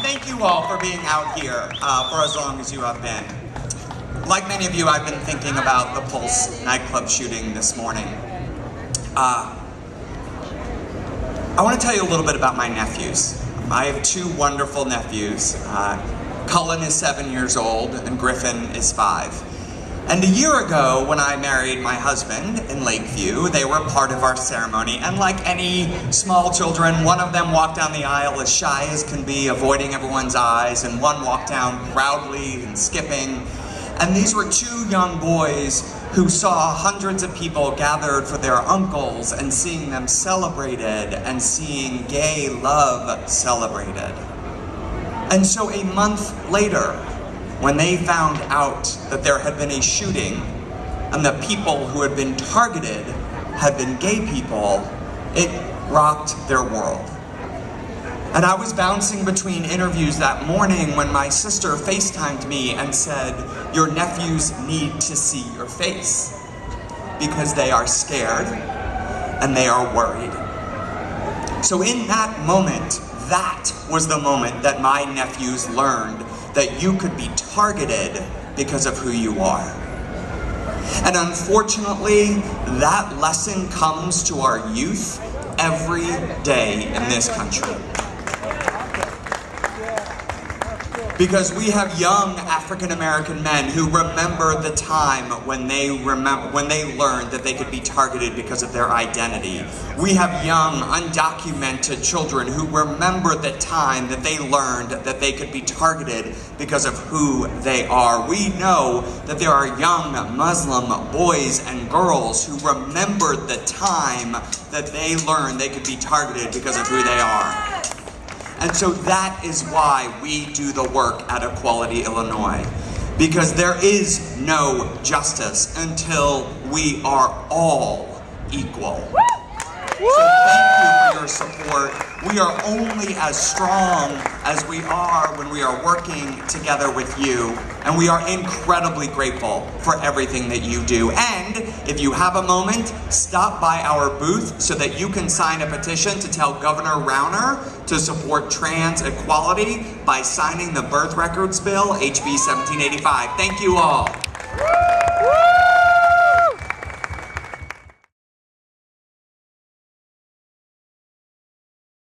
thank you all for being out here for as long as you have been. Like many of you, I've been thinking about the Pulse nightclub shooting this morning. I want to tell you a little bit about my nephews. I have two wonderful nephews. Cullen is 7 years old and Griffin is 5. And a year ago, when I married my husband in Lakeview, they were part of our ceremony. And like any small children, one of them walked down the aisle as shy as can be, avoiding everyone's eyes, and one walked down proudly and skipping. And these were two young boys who saw hundreds of people gathered for their uncles and seeing them celebrated and seeing gay love celebrated. And so a month later, when they found out that there had been a shooting and the people who had been targeted had been gay people, it rocked their world. And I was bouncing between interviews that morning when my sister FaceTimed me and said, "Your nephews need to see your face because they are scared and they are worried." So in that moment, that was the moment that my nephews learned that you could be targeted because of who you are. And unfortunately, that lesson comes to our youth every day in this country. Because we have young African American men who remember the time when they learned that they could be targeted because of their identity. We have young, undocumented children who remember the time that they learned that they could be targeted because of who they are. We know that there are young Muslim boys and girls who remember the time that they learned they could be targeted because of who they are. And so that is why we do the work at Equality Illinois. Because there is no justice until we are all equal. So thank you for your support. We are only as strong as we are when we are working together with you. And we are incredibly grateful for everything that you do. And if you have a moment, stop by our booth so that you can sign a petition to tell Governor Rauner to support trans equality by signing the Birth Records Bill, HB 1785. Thank you all.